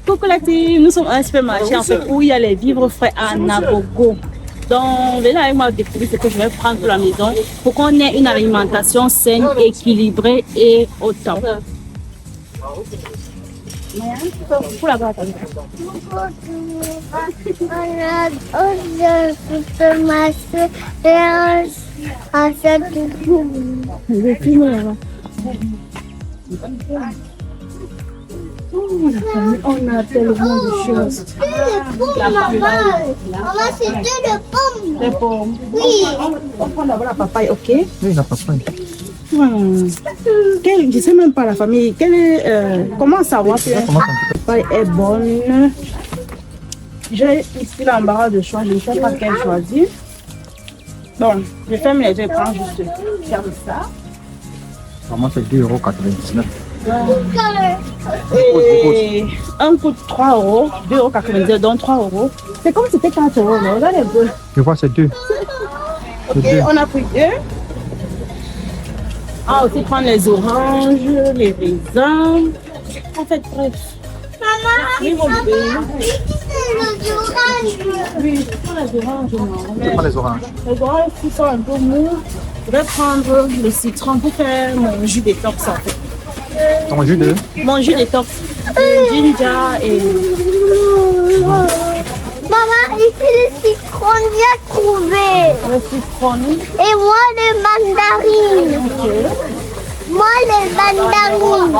Coucou la team, nous sommes à un supermarché en fait où il y a les vivres frais à Nagogo. Donc, venez avec moi découvrir ce que je vais prendre pour la maison pour qu'on ait une alimentation saine, équilibrée et au temps. Pour la boîte. On a tellement de choses. Maman, c'était le pomme. Les pommes. Oui. On prend d'abord la papaye, ok? Oui, la papaye. Je ne sais même pas la famille. Comment savoir que la papaye est bonne? J'ai ici l'embarras de choix. Je ne sais pas quelle choisir. Bon, je ferme les yeux et prends juste ça. Vraiment, c'est 2,99 €. Et un coûte 3 €, 2,99 €, donc 3 €. C'est comme si c'était 4 €. Regardez un peu. Je vois, c'est 2. Ok, on a pris 2. Ah, aussi prendre les oranges, les raisins. En fait, bref. Oui, mon bébé. Oui, je prends les oranges. Je prends les oranges. Les oranges qui sont un peu mous. Je vais prendre le citron pour faire mon jus détox en fait. Ton jus de? Mon jus détox. Le ginger et... Maman, ici le citron, j'ai trouvé. le citron. Et moi, les mandarines. Moi, les mandarines.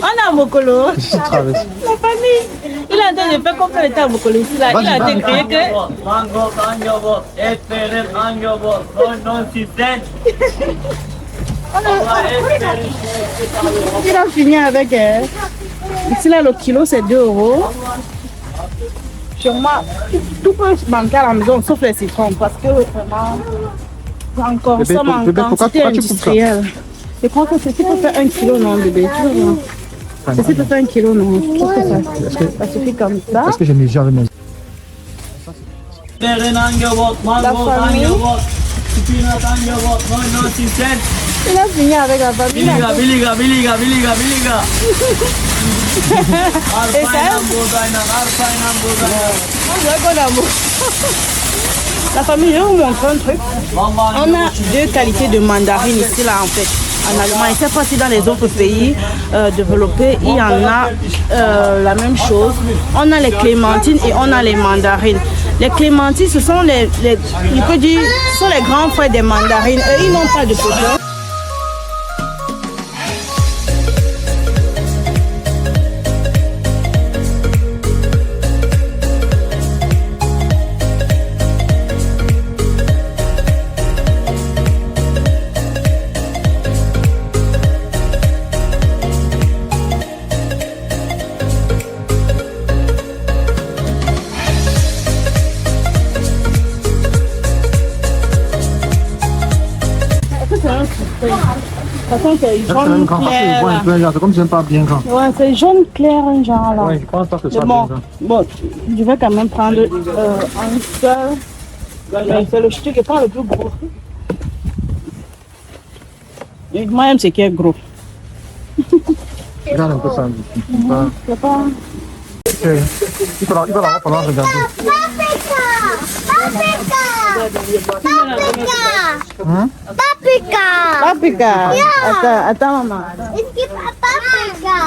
On a Mokolo. Je traverse. La famille. Il a dit de faire comme ça, il était à Mokolo ici. Là. Il a décrété que... Il a fini avec... Ici, là, le kilo, c'est 2 €. Chez moi, tout peut manquer à la maison, sauf les citrons, parce que vraiment, j'en consomme en quantité industrielle. Je crois que ceci peut faire 1 kilo, non, bébé? Tu veux voir? Ceci peut faire 1 kilo, non? Je trouve que ça suffit comme ça. Est-ce que j'ai mes gens avec mes... La famille. Il a fini avec la famille. Et ça? La famille, je vais vous montrer un truc. On a 2 qualités de mandarines ici, là, en fait. En Allemagne, je ne sais pas si dans les autres pays développés, il y en a la même chose. On a les clémentines et on a les mandarines. Les clémentines, ce sont je peux dire, ce sont les grands frères des mandarines. Et ils n'ont pas de pollen. C'est jaune clair. C'est comme si j'aime pas bien grand. Ouais, c'est jaune clair, un genre là. Oui, je pense pas que ça soit Bon, bien grand. bon, je vais quand même prendre un seul. C'est le ch'ti qui prend le plus gros. Et moi, j'aime ce qui est gros. Regarde un peu ça. C'est pas... Il va l'avoir pendant regarder. Paprika. Paprika. Attends, maman. Paprika.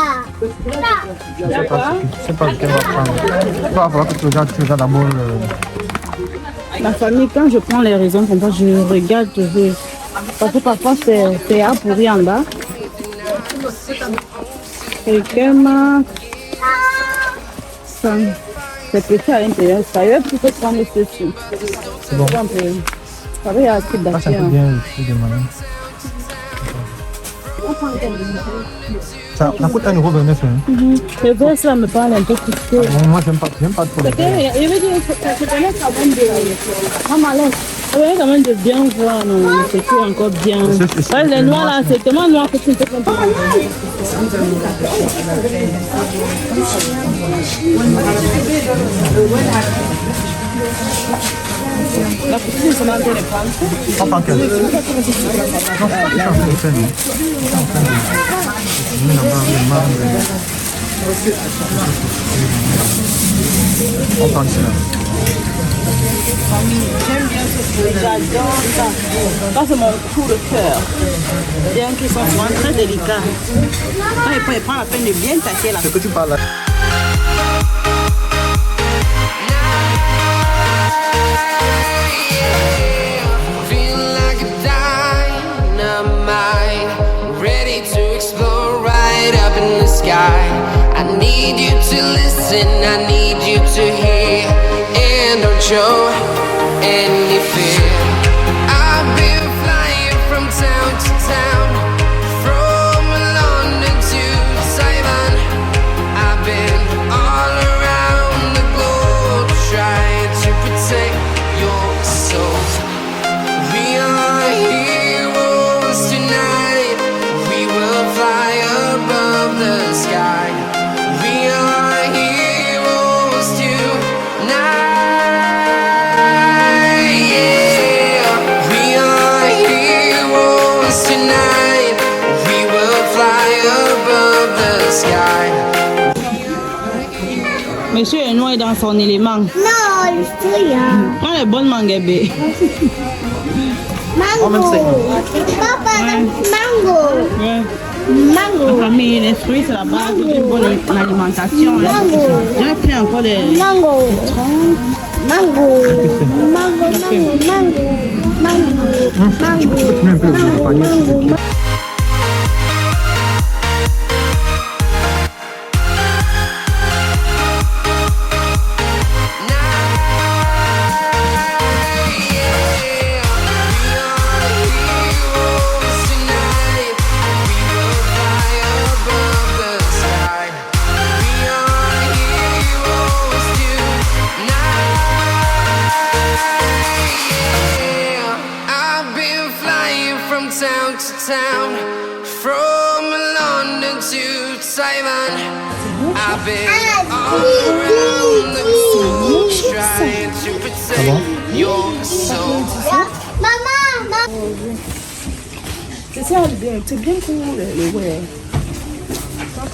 Je sais pas lequel on va prendre. Il va falloir que tu regardes d'abord La famille, quand je prends les raisins comme ça, je regarde toujours. Parce que parfois, c'est à pourri en bas. Et quellement... C'est petit à l'intérieur. Ça y est, tu peux prendre ceci. C'est bon. Ça va, il y a un petit Ça, c'est un peu bien ici de manière. Ça coûte 1,29 €. Le vert, ça me parle un peu plus que... Moi, j'aime pas trop. Je veux dire, c'est quand même de... Maman, là, c'est quand même de bien voir, non, c'est qui encore bien. Ouais, les noirs, là, c'est tellement noir que tu ne peux pas comprendre. La petite, c'est mal de les prendre. On prend quelle? Non, je suis en train de faire, non. On prend ici, là. J'aime bien ce fruit, j'adore ça. Ça, c'est mon coup de cœur. Bien qu'ils sont souvent très délicats. Quand il prend la peine de bien tasser la C'est que tu parles là. I need you to listen, I need you to hear, and don't show any fear. I've been flying from town to town, from London to Taiwan. I've been all around the globe trying to protect your soul. We are heroes tonight, we will fly above the sky. We are heroes tonight, yeah. We are heroes tonight, we will fly above the sky. Monsieur est noir dans son élément. Non, je suis là. Prends les bonnes mangabés. Mango. Papa, mango. Ouais. Mango. La famille, les fruits, c'est la base d'une bonne alimentation. Mango. J'ai pris encore des... Mango. Mango. Mango, mango, mango. Tu peux te mettre un peu de panier. Town to town, from London to Taiwan. I've been all around the globe trying to protect your soul. Maman, C'est ça, c'est bien cool, les ouais.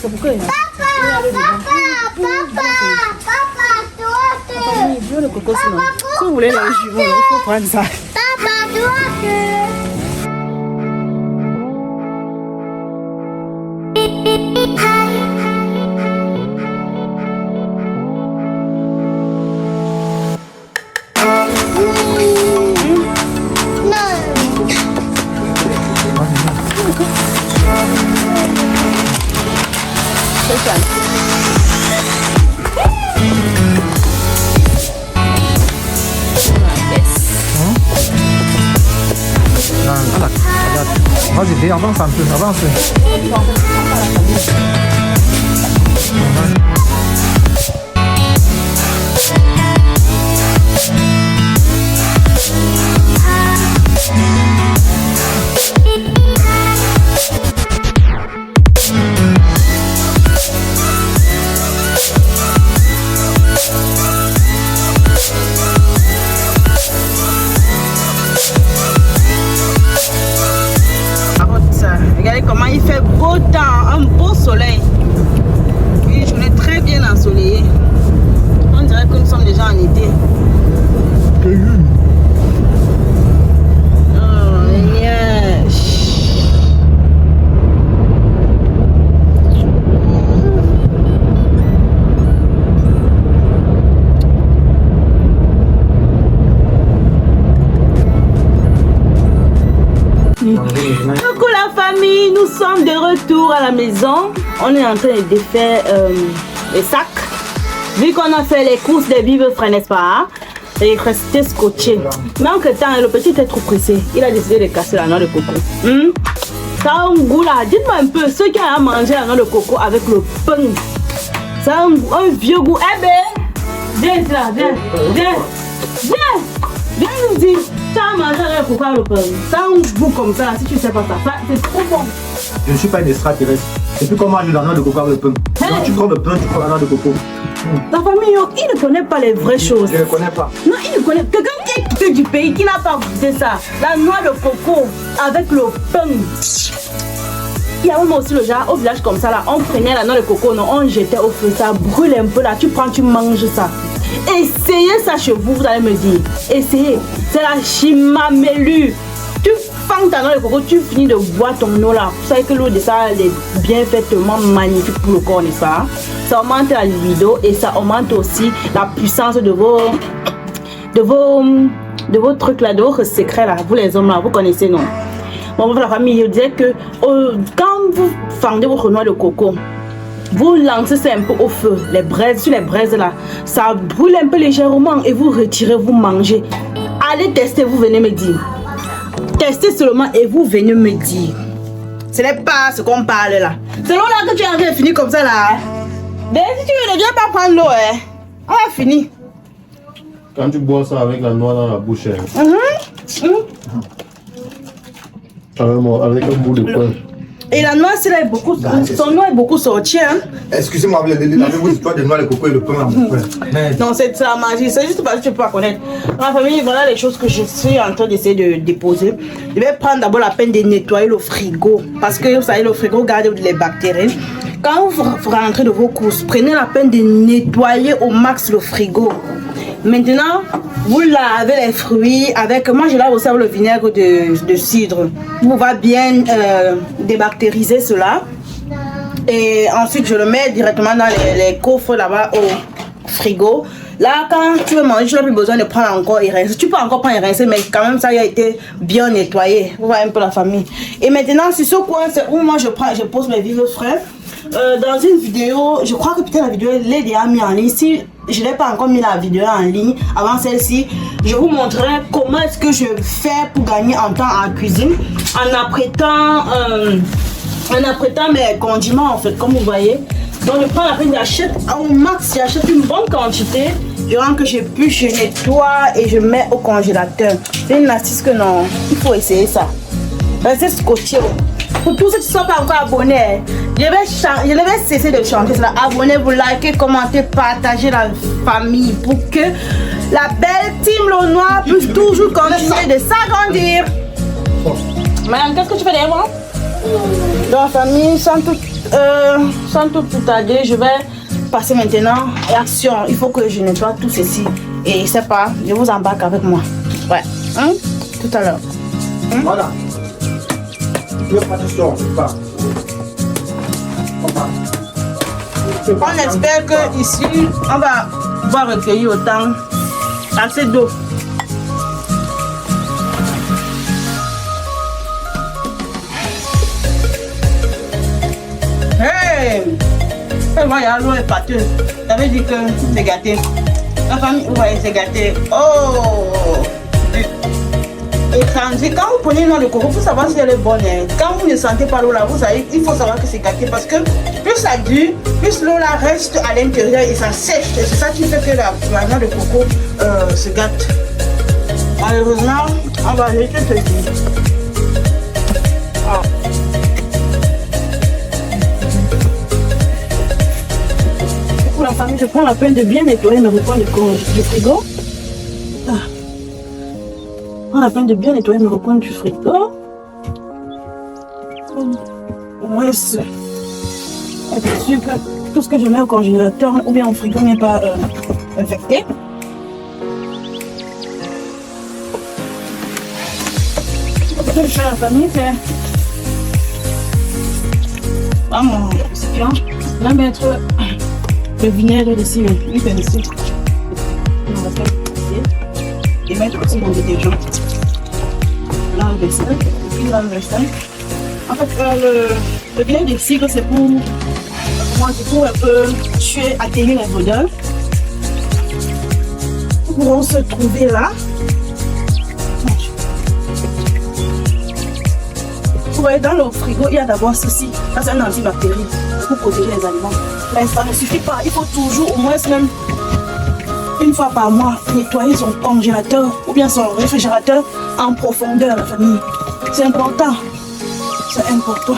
C'est pourquoi il y a... Papa, toi, Il veut le coco sinon. Si vous voulez les jumeaux, il faut prendre ça. Papa, toi, Vas-y, avance un peu, avance. Regardez comment il fait beau temps, un beau soleil. Une journée très bien ensoleillée. On dirait que nous sommes déjà en été. Oh, yes. Coucou la famille, nous sommes de retour à la maison. On est en train de défaire les sacs. Vu qu'on a fait les courses des vives frais, n'est-ce pas? Et il est resté scotché. Mais en temps, le petit est trop pressé. Il a décidé de casser la noix de coco. Ça a un goût là. Dites-moi un peu, ceux qui ont mangé la noix de coco avec le pain, ça a un vieux goût. Eh ben, viens là, viens, viens, viens, viens nous dire. Tu as mangé la noix de coco avec le pain. Ça a un goût comme ça, si tu ne sais pas ça. C'est trop bon. Je ne suis pas une extraterrestre. Et puis qu'on mange la noix de coco avec le pain. Quand tu prends le pain, tu prends la noix de coco. La famille, il ne connaît pas les vraies choses. Je ne connais pas. Non, il ne connaît pas. Quelqu'un qui est quitté du pays, qui n'a pas goûté ça. La noix de coco avec le pain. Il y a même aussi le genre, au village comme ça, là, on prenait la noix de coco, non, on jetait au feu, ça brûle un peu, là, tu prends, tu manges ça. Essayez ça chez vous, vous allez me dire. Essayez. C'est la chimamelu. Tu fends ta noix de coco, tu finis de boire ton eau là. Vous savez que l'eau de ça, elle est bien faitement magnifique pour le corps, n'est-ce pas? Ça augmente la libido et ça augmente aussi la puissance de vos trucs là, de vos secrets là. Vous les hommes là, vous connaissez, non? Bon, la famille, je disais que quand vous fendez votre noix de coco, vous lancez ça un peu au feu, les braises, sur les braises là, ça brûle un peu légèrement et vous retirez, vous mangez. Allez tester, vous venez me dire. Testez seulement et vous venez me dire. Ce n'est pas ce qu'on parle là. C'est l'eau là que tu es en train de finir comme ça là. Mais si tu ne viens pas prendre l'eau, hein, on va finir. Quand tu bois ça avec la noix dans la bouche, avec un bout de pain. Et la noix, c'est beaucoup, son nom est beaucoup sorti. Hein? Excusez-moi, avez-vous l'histoire de noix, de coco et le pain à mon pain? Non, c'est la magie. C'est juste parce que tu peux pas connaître. Ma famille, voilà les choses que je suis en train d'essayer de déposer. Je vais prendre d'abord la peine de nettoyer le frigo. Parce que vous savez, le frigo garde les bactéries. Quand vous rentrez de vos courses, prenez la peine de nettoyer au max le frigo. Maintenant, vous lavez les fruits avec, moi je lave aussi avec le vinaigre de cidre. Vous va bien débactériser cela. Et ensuite, je le mets directement dans les coffres là-bas au frigo. Là, quand tu veux manger, tu n'as plus besoin de prendre encore et rincer. Tu peux encore prendre et rincer, mais quand même, ça a été bien nettoyé. Vous voyez un peu la famille. Et maintenant, sur ce coin, c'est où moi je pose mes vivres frais. Dans une vidéo, je crois que peut-être la vidéo l'ai déjà mis en ligne. Si je n'ai pas encore mis la vidéo en ligne avant celle-ci, je vous montrerai comment est-ce que je fais pour gagner en temps en cuisine en apprêtant mes condiments en fait, comme vous voyez. Donc je prends la peine, j'achète au max, j'achète une bonne quantité. Durant que je pêche, je nettoie et je mets au congélateur. C'est une astuce que non, il faut essayer ça. Restez scotché. Pour tous ceux qui ne sont pas encore abonnés, je vais cesser de chanter cela. Abonnez-vous, likez, commentez, partagez la famille pour que la belle team Le Noir puisse toujours continuer de s'agrandir. Madame, qu'est-ce que tu fais derrière moi? Dans la famille, sans tout tarder, je vais passer maintenant et action. Il faut que je nettoie tout ceci. Et je sais pas, je vous embarque avec moi. Ouais, hein? Tout à l'heure. Voilà. On espère que ici on va pouvoir recueillir autant assez d'eau. Hey! Voilà, l'eau est pâteuse. Ça veut dire que c'est gâté. La famille, vous voyez, c'est gâté. Oh! Et quand vous prenez une noix de coco, il faut savoir si elle est bonne. Quand vous ne sentez pas l'eau là, vous savez, il faut savoir que c'est gâté parce que plus ça dure, plus l'eau là reste à l'intérieur et ça sèche. Et c'est ça qui fait que la noix de coco se gâte. Malheureusement, on va jeter ceci. Ah. Pour la famille, je prends la peine de bien nettoyer mes recoins du frigo. Ah. On a la peine de bien nettoyer mes recoins du frigo. Au moins, être sûr que tout ce que je mets au congélateur ou bien au frigo n'est pas infecté. Ce que je fais à la famille, c'est à mon récipient. Je vais mettre le vinaigre d'ici, une pincée. On va faire et mettre aussi mon détergent. Là, le vaisselle, et puis là, le vaisselle. En fait, le vinaigre de cidre, c'est pour un peu tuer, atténuer les odeurs. Nous pourrons se trouver là. Vous voyez, dans le frigo, il y a d'abord ceci. Ça, c'est un antibactérie pour protéger les aliments. Mais ça ne suffit pas. Il faut toujours, au moins même une fois par mois, nettoyer son congélateur ou bien son réfrigérateur en profondeur, la famille. C'est important. C'est important.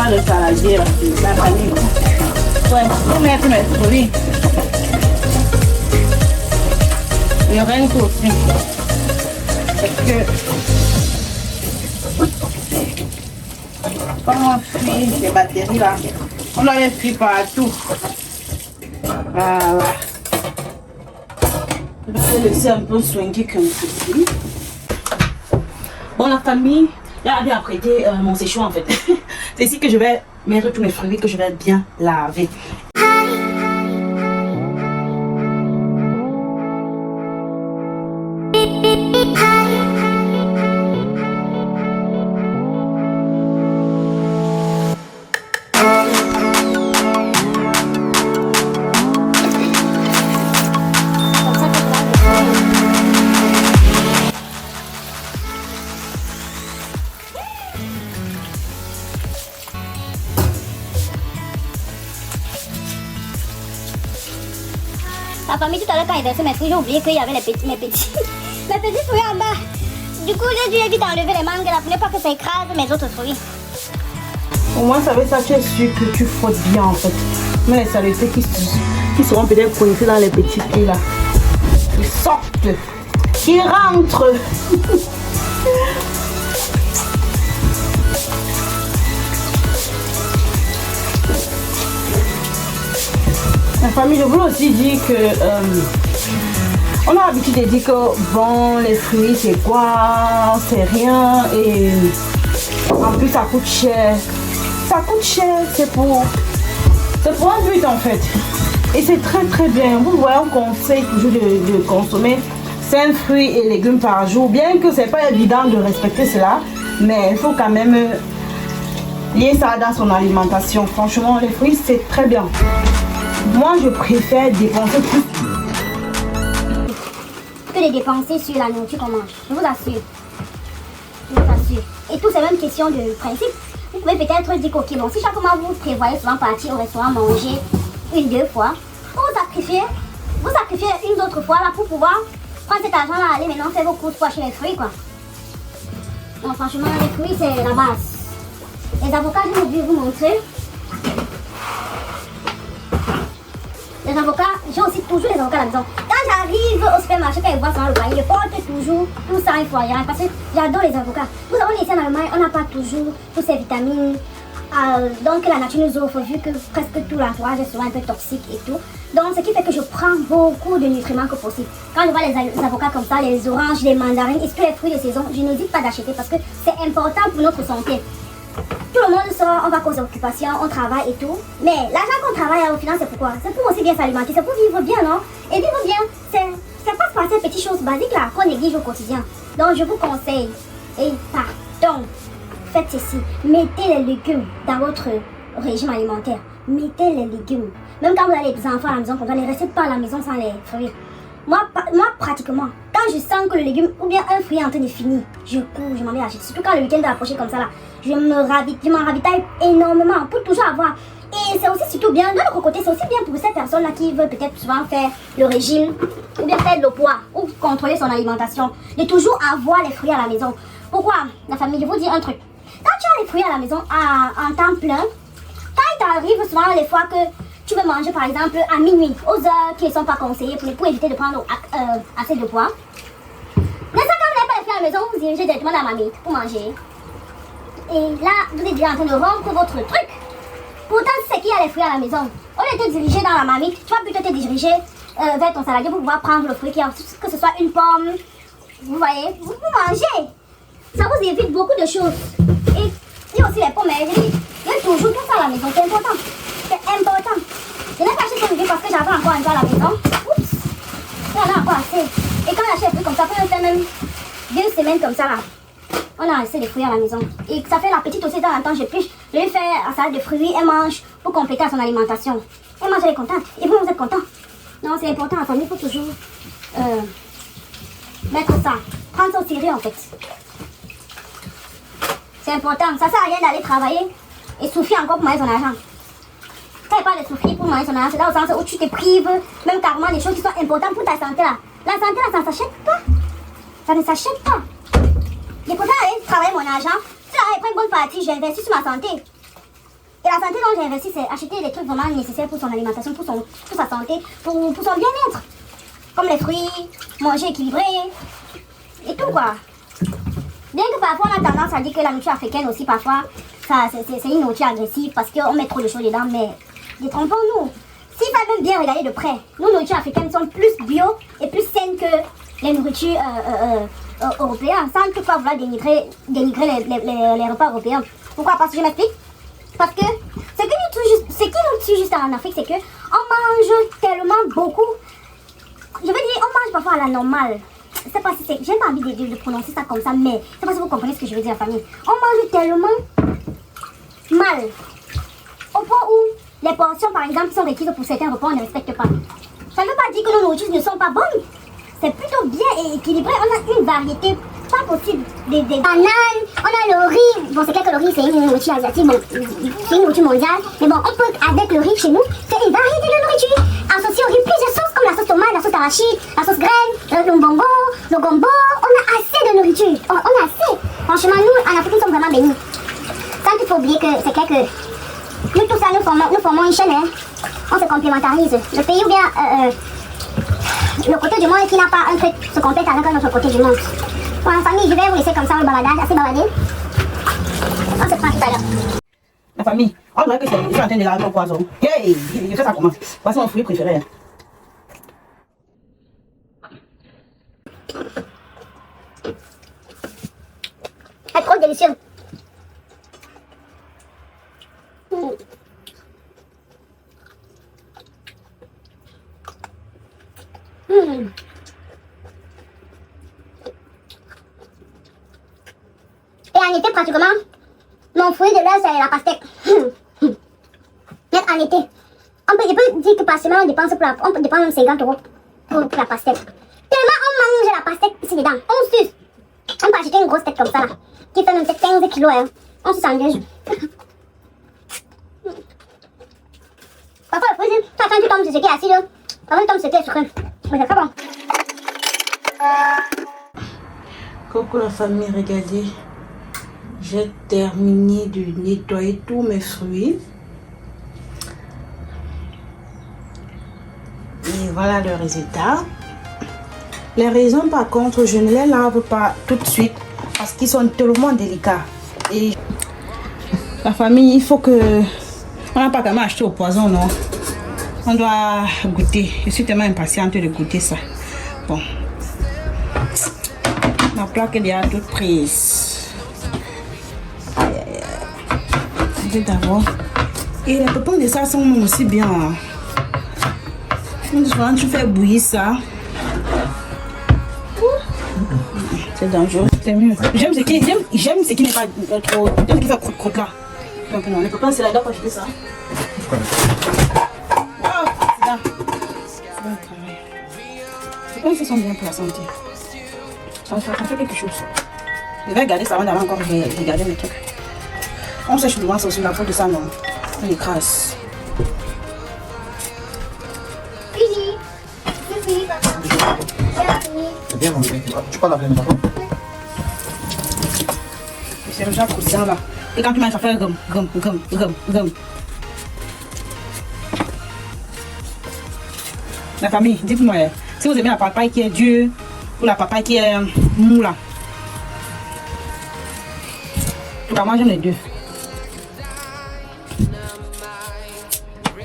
pas de saladier là, c'est la famille. Ouais, faut mettre mes fruits. Il y aurait une aussi. Parce que quand on fuit les batteries là, on doit les fuir partout. Voilà. Je vais laisser un peu swinguer comme ceci. Bon la famille, là j'ai apprêté mon séchoir en fait. C'est ici que je vais mettre tous mes fruits que je vais bien laver. La famille, tout à l'heure, quand il versait mes fruits, j'ai oublié qu'il y avait mes petits fruits en bas. Du coup, j'ai dû vite enlever les mangues là pour ne pas que ça écrase mes autres fruits. Au moins, avec ça, tu es sûr que tu frottes bien en fait. Mais les saletés qui seront peut-être coincées dans les petits plis là, ils sortent, ils rentrent. La famille, je voulais aussi dire que on a l'habitude de dire que bon, les fruits c'est quoi, c'est rien et en plus ça coûte cher. Ça coûte cher, c'est pour un but en fait. Et c'est très très bien. Vous voyez, on conseille toujours de consommer 5 fruits et légumes par jour. Bien que c'est pas évident de respecter cela, mais il faut quand même lier ça dans son alimentation. Franchement, les fruits c'est très bien. Moi, je préfère dépenser plus que de dépenser sur la nourriture qu'on mange. Je vous assure. Je vous assure. Et tout, c'est même question de principe. Vous pouvez peut-être dire, ok, bon, si chaque mois vous prévoyez souvent partir au restaurant manger 1-2 fois, vous sacrifiez une autre fois là pour pouvoir prendre cet argent là, aller maintenant faire vos courses pour acheter les fruits quoi. Non, franchement, les fruits c'est la base. Les avocats, je vais vous montrer. Les avocats, j'ai aussi toujours les avocats à la maison. Quand j'arrive au supermarché, quand ils voient ça, le loyer, je porte toujours tout ça il faut rien parce que j'adore les avocats. Nous avons ici en Allemagne, on n'a pas toujours toutes ces vitamines. Donc la nature nous offre, vu que presque tout l'entourage est souvent un peu toxique et tout. Donc ce qui fait que je prends beaucoup de nutriments que possible. Quand je vois les avocats comme ça, les oranges, les mandarines et tous les fruits de saison, je n'hésite pas d'acheter parce que c'est important pour notre santé. Tout le monde sort, on va aux occupations, on travaille et tout. Mais l'argent qu'on travaille au final, c'est pourquoi? C'est pour aussi bien s'alimenter, c'est pour vivre bien, non? Et vivre bien, c'est pas par ces petites choses basiques là qu'on néglige au quotidien. Donc je vous conseille, et pardon, faites ceci, mettez les légumes dans votre régime alimentaire. Mettez les légumes. Même quand vous avez des enfants à la maison, comme ça, ne restez pas à la maison sans les fruits. Moi, pratiquement, quand je sens que le légume ou bien un fruit est en train de finir, je cours, je m'en vais acheter. Surtout quand le week-end va approcher comme ça là, je m'en ravitaille énormément pour toujours avoir. Et c'est aussi surtout bien, de l'autre côté, c'est aussi bien pour ces personnes là qui veulent peut-être souvent faire le régime ou bien faire le poids ou contrôler son alimentation, de toujours avoir les fruits à la maison. Pourquoi? La famille, je vous dis un truc. Quand tu as les fruits à la maison en temps plein, quand il t'arrive souvent les fois que tu veux manger par exemple à minuit, aux heures qui ne sont pas conseillées pour éviter de prendre assez de poids. Mais ça, quand vous n'avez pas les fruits à la maison, vous dirigez directement dans la marmite pour manger. Et là, vous êtes déjà en train de rompre votre truc. Pourtant, c'est qui a les fruits à la maison. Au lieu de te diriger dans la marmite, tu vas plutôt te diriger vers ton saladier pour pouvoir prendre le fruit, que ce soit une pomme. Vous voyez, vous mangez. Ça vous évite beaucoup de choses. Et il y a aussi les pommes. Il y a toujours tout ça à la maison, c'est important. C'est important. Je n'ai pas acheté ce fruit parce que j'avais encore un peu à la maison. Oups. Il y en a encore assez. Et quand j'achète des fruits comme ça, on fait même 2 semaines comme ça là. On a assez de fruits à la maison. Et ça fait la petite aussi de temps en temps, je lui fais un salade de fruits, elle mange pour compléter son alimentation. Elle mange, elle est contente. Et vous, vous êtes content. Non, c'est important, la famille, il faut toujours mettre ça. Prendre ça au sérieux en fait. C'est important. Ça sert à rien d'aller travailler et souffrir encore pour manger son argent. Quand il parle de souffrir pour manger son argent, c'est là au sens où tu te prives, même carrément des choses qui sont importantes pour ta santé là. La santé là, ça ne s'achète pas. Ça ne s'achète pas. Et pourtant, aller travailler mon argent, si j'arrive prendre une bonne partie, je investis sur ma santé. Et la santé dont j'ai investi, c'est acheter des trucs vraiment nécessaires pour son alimentation, pour sa santé, pour son bien-être. Comme les fruits, manger équilibré, et tout quoi. Bien que parfois on a tendance à dire que la nourriture africaine aussi, parfois, c'est une nourriture agressive parce qu'on met trop de choses dedans, mais détrompons-nous. S'il fallait même bien regarder de près, nos nourritures africaines sont plus bio et plus saines que les nourritures européennes, sans toutefois vouloir dénigrer les repas européens. Pourquoi? Parce que je m'explique. Parce que ce qui nous tue juste en Afrique, c'est que on mange tellement beaucoup. Je veux dire, on mange parfois à la normale. Je sais pas si c'est. J'ai pas envie de prononcer ça comme ça, mais je sais pas si vous comprenez ce que je veux dire, famille. On mange tellement mal. Au point où les portions, par exemple, qui sont requises pour certains repas, on ne respecte pas. Ça ne veut pas dire que nos nourritures ne sont pas bonnes. C'est plutôt bien et équilibré. On a une variété pas possible. Des bananes, on a le riz. Bon, c'est clair que le riz, c'est une nourriture asiatique. Bon, c'est une nourriture mondiale. Mais bon, on peut, avec le riz chez nous, faire une variété de nourriture. Associer au riz plusieurs sauces, comme la sauce tomate, la sauce arachide, la sauce graine, le mbongo, le gombo. On a assez de nourriture. On a assez. Franchement, nous, en Afrique, nous sommes vraiment bénis. Sans qu'il faut oublier que c'est clair que nous, tous ça, nous formons une chaîne. Hein. On se complémentarise. Le pays ou bien le côté du monde qui n'a pas un trait se complète avec un autre côté du monde. Bon, la famille, je vais vous laisser comme ça le baladage, assez baladé. On se prend tout à l'heure. La famille, on dirait que je suis en train de laver au poison. Hey, je fais ça comment? Voici mon fruit préféré. C'est trop délicieux. Et en été, pratiquement, mon fruit de l'heure, c'est la pastèque. Même en été. Je peux dire que par semaine, on dépense même 50 € pour la pastèque. Tellement on mange la pastèque ici dedans. On suce. On peut acheter une grosse tête comme ça, là, qui fait même peut-être 15 kilos. Hein. On suce en 2 jours. Parfois, le fruit, quand tu tombes sur ce qui est acide, parfois tu tombes sur ce qui est sucré. Mais c'est très bon. Coucou la famille, regardez. J'ai terminé de nettoyer tous mes fruits. Et voilà le résultat. Les raisins, par contre, je ne les lave pas tout de suite parce qu'ils sont tellement délicats. Et la famille, il faut que... On n'a pas quand même acheté au poison, non? On doit goûter. Je suis tellement impatiente de goûter ça. Bon. Ma plaque est déjà toute prise. Aïe, aïe, aïe. D'abord. Et les pépins de ça sont aussi bien. Souvent, tu fais bouillir ça. C'est dangereux. C'est mieux. J'aime ce qui n'est pas trop. J'aime ce qui fait croûte là. Donc non, les pépins, c'est là-dedans quand je fais ça. Wow, c'est là. C'est bon travail. Les pépins, sont bien pour la santé. Ça fait quelque chose. Je vais garder ça avant d'avoir encore regardé les trucs. On sèche souvent ça aussi, la faute de ça, non. On écrase. C'est bien, tu parles la même façon. C'est le genre croustillant là. Et quand tu manges, ça fait gomme. La famille, dites-moi, si vous aimez la papaye qui est dure ou la papaye qui est mou là. En tout cas, moi j'aime les deux.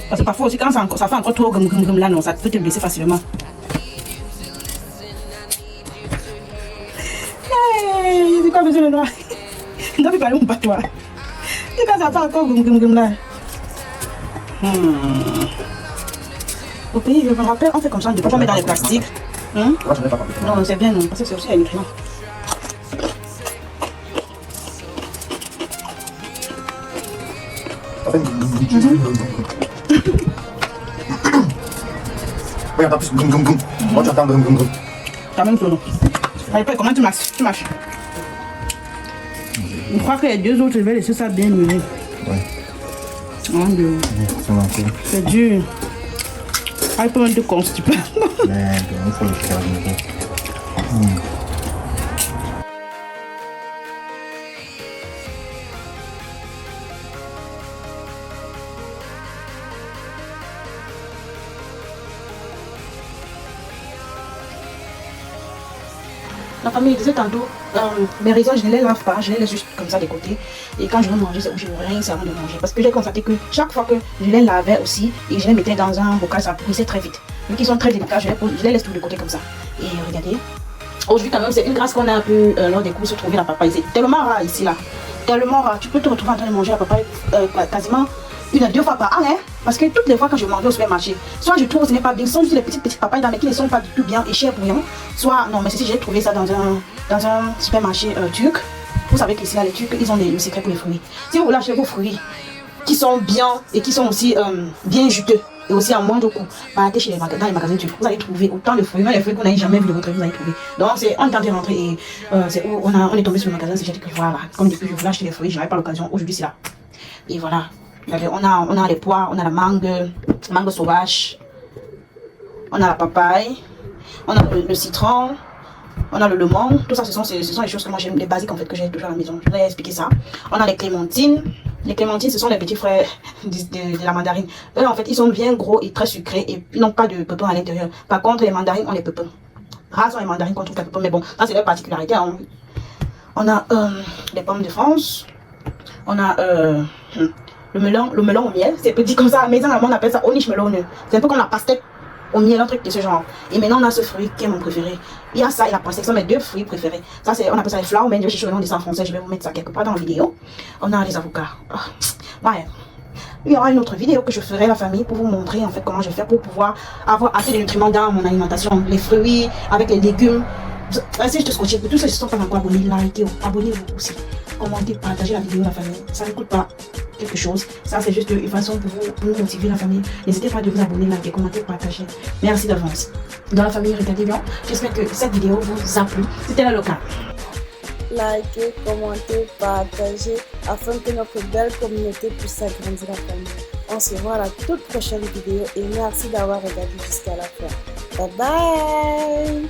Parce que parfois aussi quand ça fait encore trop gomme là, non, ça peut te blesser facilement. Hey, c'est quoi besoin de noir? Je dois plus parler mon patois. Et quand ça fait encore gomme là. Au pays, je me rappelle, on fait comme ça, on ne peut pas mettre dans les plastiques. Non, c'est bien, non, parce que c'est aussi un nutriment. Oui, on entend plus goum goum goum. Moi, tu entends goum goum goum. T'as même ton nom. Allez, comment tu mâches? Je crois que les deux autres, je vais laisser ça bien mûrir. Ouais. C'est dur. Ah, il peut même te constiper. Merde, il faut le faire. La famille disait tantôt, mes raisins, je ne les lave pas, je les laisse juste comme ça de côté. Et quand je veux manger, c'est où je rince avant de manger. Parce que j'ai constaté que chaque fois que je les lavais aussi et je les mettais dans un bocal, ça pourrissait très vite. Vu qu'ils sont très délicats, je les laisse tout de côté comme ça. Et regardez, aujourd'hui quand même, c'est une grâce qu'on a pu, lors des courses, trouver la papaye. C'est tellement rare ici là. Tellement rare. Tu peux te retrouver en train de manger la papaye quasiment 1 à 2 fois par an, hein, parce que toutes les fois quand je mangeais au supermarché, soit je trouve que ce n'est pas bien, sont juste les petites papayes dans mais qui ne sont pas du tout bien et chères pour rien, soit non, mais si j'ai trouvé ça dans un supermarché turc. Vous savez qu'ici là les Turcs ils ont le secret pour les fruits. Si vous voulez acheter vos fruits qui sont bien et qui sont aussi bien juteux et aussi à moindre coût, partez chez dans les magasins turcs, vous allez trouver autant de fruits, même les fruits qu'on n'a jamais vu de votre vie, vous allez trouver. Donc c'est on est tenté de rentrer et c'est où on est tombé sur le magasin, c'est j'ai dit que voilà, comme depuis je voulais acheter les fruits, je n'avais pas l'occasion, aujourd'hui c'est là. Et voilà. On a les pois, on a la mangue sauvage, on a la papaye, on a le citron, on a le lemon. Tout ça, ce sont les choses que moi j'aime, les basiques en fait que j'ai toujours à la maison. Je vais expliquer ça. On a les clémentines. Les clémentines, ce sont les petits frères de la mandarine. Eux, en fait, ils sont bien gros et très sucrés et ils n'ont pas de pépins à l'intérieur. Par contre, les mandarines ont les pépins. Rares sont les mandarines qu'on trouve les pépins, mais bon, ça c'est leur particularité. Hein. On a les pommes de France. On a le melon au miel, c'est petit comme ça, mais on appelle ça onish melon. C'est un peu comme la pastèque au miel, un truc de ce genre. Et maintenant on a ce fruit qui est mon préféré. Il y a ça et la pastèque, ce sont mes 2 fruits préférés. Ça c'est, on appelle ça les flowers, mais je cherche le nom de ça en français, je vais vous mettre ça quelque part dans la vidéo. On a les avocats. Ouais. Il y aura une autre vidéo que je ferai la famille pour vous montrer en fait comment je fais pour pouvoir avoir assez de nutriments dans mon alimentation. Les fruits avec les légumes. Si je te scotche, tous ceux qui sont pas encore abonnés, likez, abonnez-vous aussi. Commentez, partagez la vidéo la famille. Ça ne coûte pas quelque chose. Ça c'est juste une façon pour vous motiver la famille. N'hésitez pas à vous abonner, liker, commenter, partager. Merci d'avance. Dans la famille, regardez bien. J'espère que cette vidéo vous a plu. C'était le cas. Likez, commentez, partagez afin que notre belle communauté puisse agrandir la famille. On se voit à la toute prochaine vidéo et merci d'avoir regardé jusqu'à la fin. Bye bye.